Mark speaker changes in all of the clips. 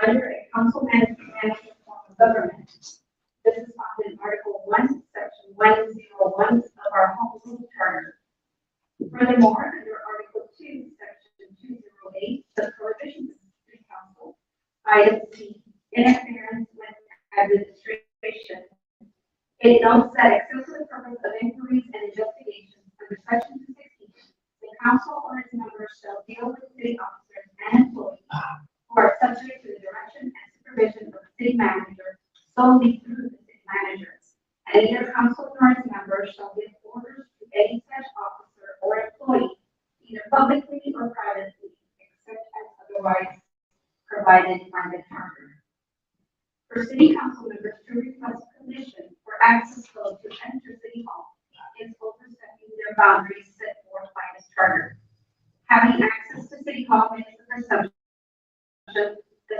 Speaker 1: under a council management form of government. This is found in Article 1, Section 101 of our Home Rule Charter. Furthermore, under Article 2, Section 208, the prohibitions of the City Council, Item C, interference with administration. It notes that except for the purpose of inquiries and investigations under Section 216, the council or its members shall deal with city officers and employees who are subject to the direction and supervision of the city manager solely through the city manager. And neither council nor its members shall give orders to any such officer or employee, either publicly or privately, except as otherwise provided by the charter. For city council members to request permission for access code to enter City Hall is overstepping their boundaries set forth by this charter. Having access to City Hall makes the presumption the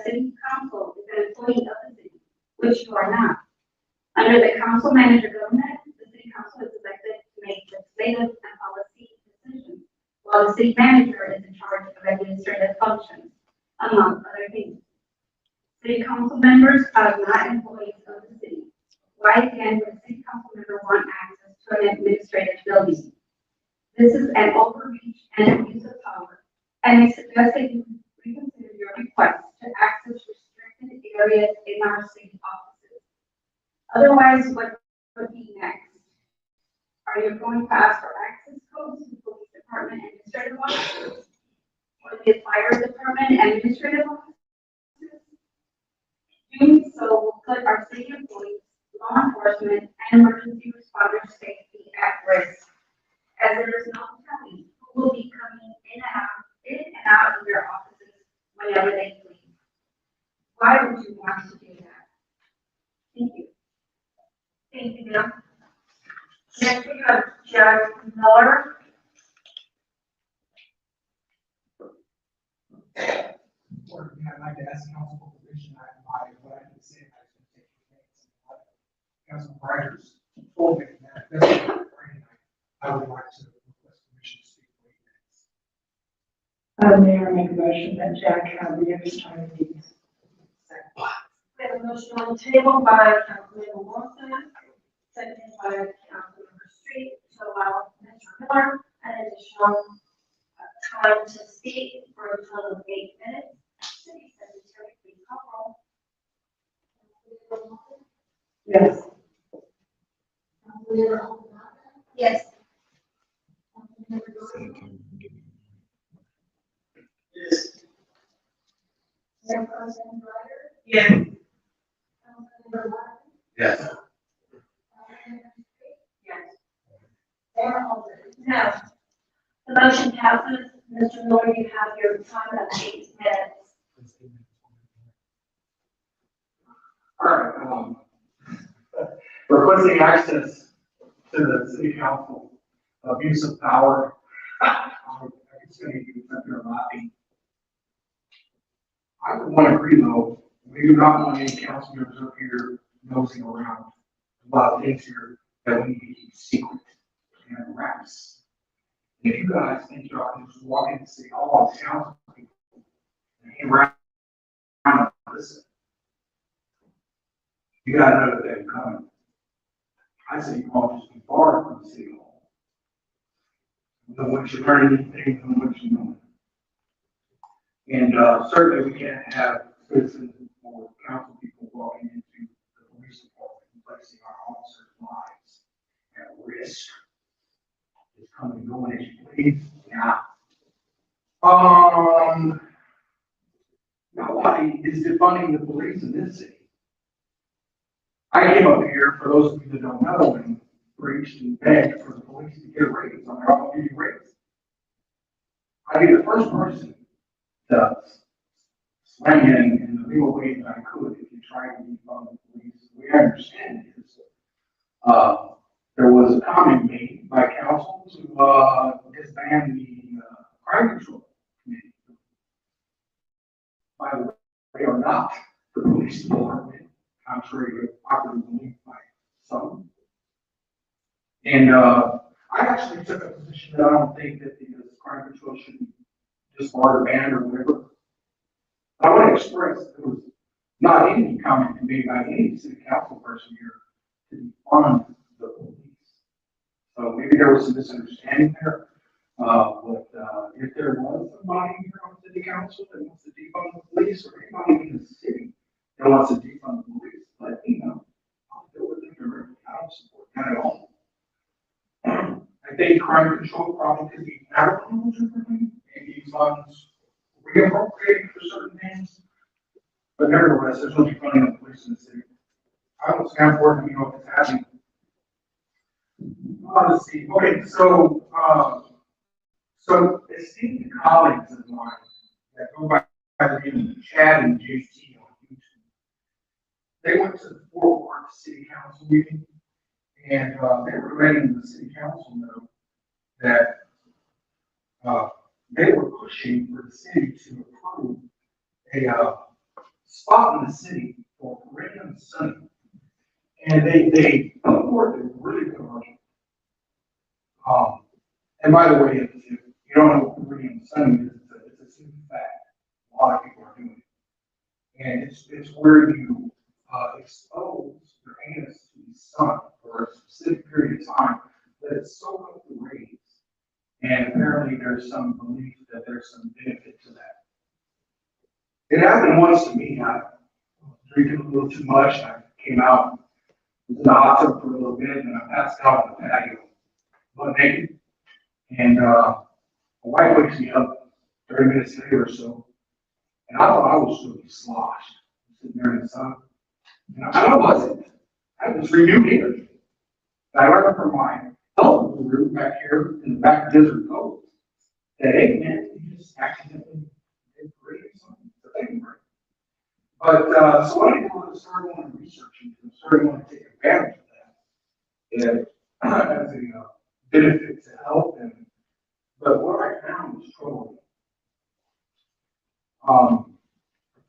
Speaker 1: city council is an employee of the city, which you are not. Under the council manager government, the city council is elected to make legislative and policy decisions, while the city manager is in charge of administrative functions, among other things. City council members are not employees of the city. Why again would a city council member want access to an administrative building? This is an overreach and abuse of power, and I suggest that you reconsider your request to access restricted areas in our city offices. Otherwise, what would be next? Are you going to ask for access codes to the police department administrative offices, or the fire department administrative offices? Doing so will put our city employees, law enforcement, and emergency responders' safety at risk, as there is no telling who will be coming in and out of their offices whenever they please. Why would you want to do that? Thank you.
Speaker 2: Thank you, Bill. Next we have Judge Miller.
Speaker 3: I'd like to ask council for permission. I what I can say. I was going to take minutes. Council writers told me that this is I would like to request permission to speak for 8 minutes.
Speaker 4: Mayor, I make a motion that Jack have the extra time he needs.
Speaker 2: We have a motion on the table by Councilmember Wilson, seconded by Councilmember Street, to allow Mr. Miller an additional time to speak for a total of 8 minutes. City Secretary, please call roll.
Speaker 4: Yes.
Speaker 2: Yes.
Speaker 3: Yes.
Speaker 2: Mayor Pro Tem Ryder?
Speaker 3: Yes.
Speaker 2: Councilmember Martin?
Speaker 3: Yes.
Speaker 2: Councilmember Street? Yes. Mayor Holden? No. The motion passes. Mr. Miller, you have your time of 8 minutes.
Speaker 3: All right. Requesting access to the city council, abuse of power. It's going to be up there laughing. I would want to agree though. We do not want any council members up here nosing around. A lot of things here that we need to keep secret and wraps. If you guys think y'all can just walk in and say, "Oh, it's council people," and hang around and listen, you gotta know that they're coming. I say you all just be barred from the city hall. No one should learn anything, no one should know. And certainly we can't have citizens or council people walking into the police department and placing our officers' lives at risk. It's coming and going as you please. Yeah. Nobody is defunding the police in this city. I came up here, for those of you that don't know, and preached and begged for the police to get a raise on their off-duty rates. I'd be the first person to slam in the legal way that I could if you tried to defund the police. The way I understand it is, there was a comment made by council to disband the crime control committee. By the way, they are not the police department, contrary to popular belief by some. And I actually took a position that I don't think that the crime control should be disbarred or banned or whatever. I want to express that there was not any comment made by any city council person here to defund the police. So maybe there was some misunderstanding there. If there was somebody here on city council that wants to defund the police, or anybody in the city that wants to defund the police, let me know. I'll deal with it directly. I don't support that at all. I think crime control probably could be handled differently, maybe funds reappropriated for certain things. But nevertheless, there's no defunding of the police in the city. I don't stand for it, you know what's happening. Let's see. Okay, so esteemed colleagues of mine that go by the name of Chad and JT on YouTube, they went to the Fort Worth City Council meeting, and they were letting the City Council know that they were pushing for the city to approve a spot in the city for Random Sunny. And they put forth a really good argument. And by the way, if you don't know what Random Sunny is, it's a simple fact. A lot of people are doing it. And it's where you expose your anus to the sun for a specific period of time, that it soaks up the rays. And apparently there's some belief that there's some benefit to that. It happened once to me. I was drinking a little too much. I came out, was in the hot tub for a little bit, and I passed out on the patio, butt naked. And my wife wakes me up 30 minutes later or so, and I thought I was going to be sloshed, sitting there in the sun. And I wasn't. I was renewed energy. I learned from my health guru back here in the back desert coast that ain't meant you just accidentally did great or something. So thank you, But so what I did was started on researching and started on to take advantage of that. And as a benefit to health. But what I found was troubling.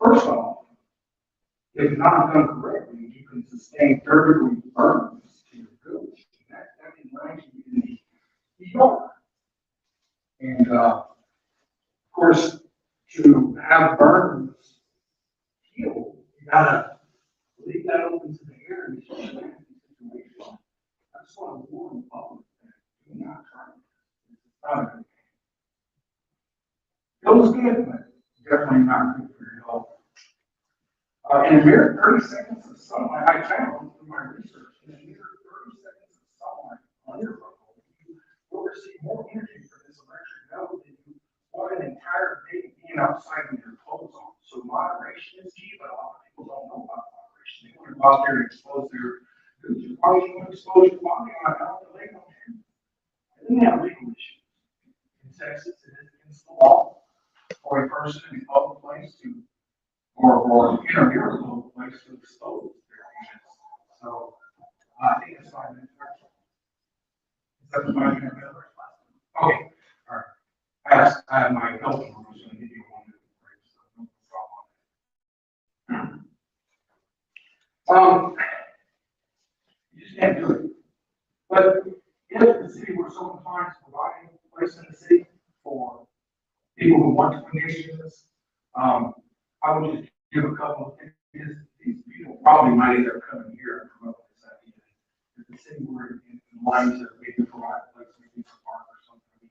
Speaker 3: First off, if not done correctly, you can sustain third-degree burns to your gooch. That can land you in the ER. And of course, to have burns heal, you gotta leave that open to the air and it's a situation. I just want to warn the public that do not try this. It's not a good thing. Feels good, but definitely not good for your health. In a mere 30 seconds of sunlight, I found through my research, in a mere 30 seconds of sunlight on your phone, you will receive more energy from this electric node than you want an entire day being outside with your clothes on. So moderation is key, but a lot of people don't know about moderation. They want to go out there and expose their goods. Why would you want to expose your body on an illegal hand? And then they have legal issues. In Texas, it is against the law for a person in a public place to or near a public place to expose their hands. So I think it's fine. Is that the money in the middle? Okay, all right. I have my health room, so I'm going to give you one break, so no problem. You just can't do it. But if the city were so inclined to provide a place in the city for people who want to engage in this, I would just give a couple of things. These people probably might end up coming here and promote this idea. If the city were in lines that maybe provide a place, maybe for park or something.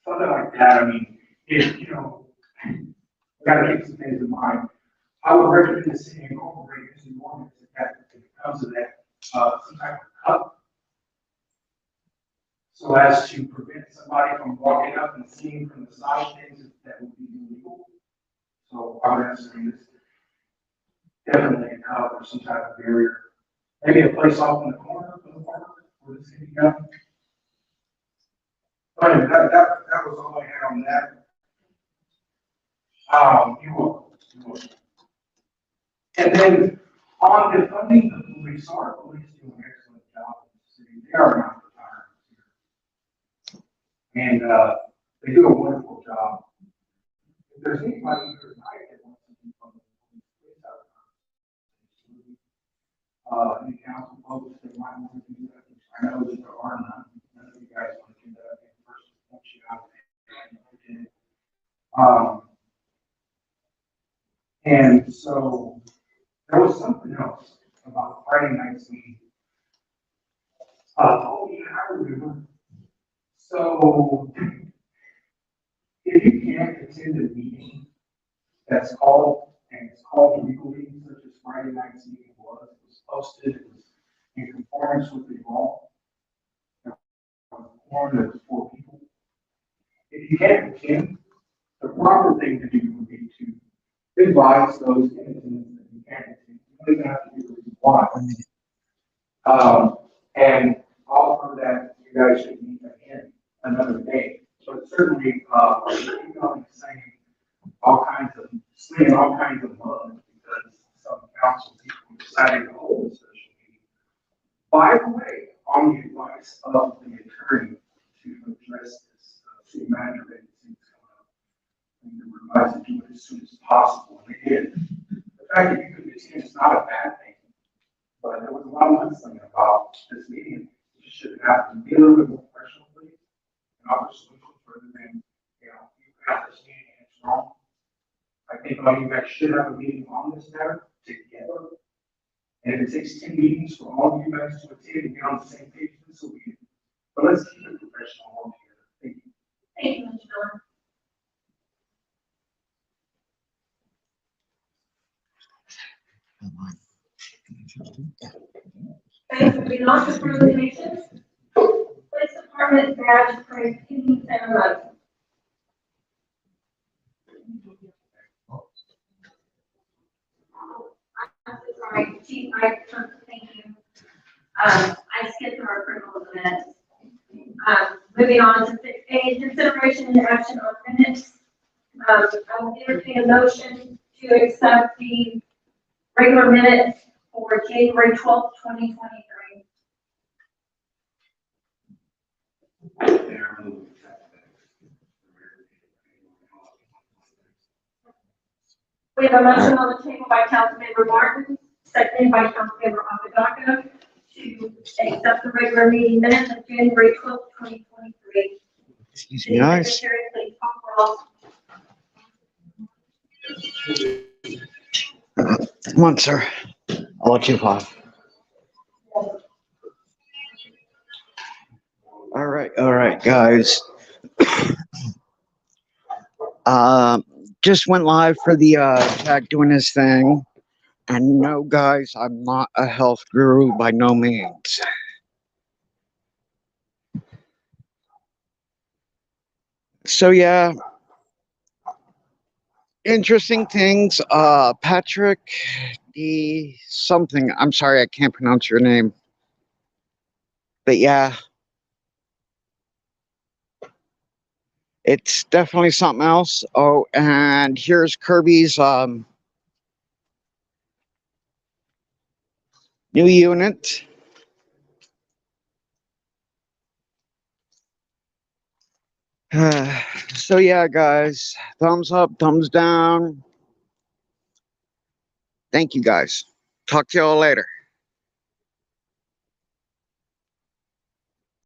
Speaker 3: Something like that. I mean, if we got to keep some things in mind. I would recommend the city incorporate into the ordinance if it comes to that, some type of cup, so as to prevent somebody from walking up and seeing from the side things that would be illegal. So I would ask them this, definitely a cup or some type of barrier. Maybe a place off in the corner of the park where the city got. But anyway, that was all I had on that. You will. And then on the funding of the police, our police do an excellent job in the city. They are not retired here. And they do a wonderful job. If there's anybody here tonight that wants to do funding, please have a any council folks that might want to do that. I know that there are none. None of you guys want to do that. First, point you out. And so there was something else about Friday night's meeting. Oh, yeah, I remember. So if you can't attend a meeting that's called, and it's called legally, such as Friday night's meeting was, it was posted, it was in conformance with the law. There was 4 people. If you can't attend, the proper thing to do would be to advise those in attendance that you can't attend. You don't have to do the reason why. And offer that you guys should meet again another day. But certainly, you know, saying all kinds of, slinging all kinds of mud because some council people decided to hold a special meeting. By the way, on the advice of the attorney to address this, city manager vacancy coming up, and they were advised to do it as soon as possible, and they did. The fact that you could attend is not a bad thing, but there was a lot of mudslinging about this meeting. You should have to be a little bit more professional, please, and offer solutions rather than, you know, you have this meeting and it's wrong. I think all you guys should have a meeting on this matter together. And if it takes 10 meetings for all of you guys to attend and get on the same page, this will be it. But let's keep it professional altogether. Thank you.
Speaker 2: Thank you, Mr. Miller. Okay, moving on to presentations. Police Department badge parade evening ceremony. I'm so sorry, Chief, thank you. I skipped our approval of the minutes. Moving on to 6A, consideration and action on minutes. I will entertain a motion to accept the regular minutes for January 12th, 2023. We have a motion on the table by Councilmember Martin, seconded by Councilmember Apodaca, to accept the regular meeting minutes of January 12th, 2023.
Speaker 5: Excuse me, guys.
Speaker 2: Secretary, please call roll.
Speaker 5: Come on, sir. I'll let you off. All right, guys. Just went live for the Jack doing his thing. And no, guys, I'm not a health guru by no means. So yeah, interesting things. Patrick D something. I'm sorry, I can't pronounce your name. But yeah, it's definitely something else. Oh, and here's Kirby's new unit. So yeah, guys, thumbs up, thumbs down. Thank you, guys. Talk to y'all later.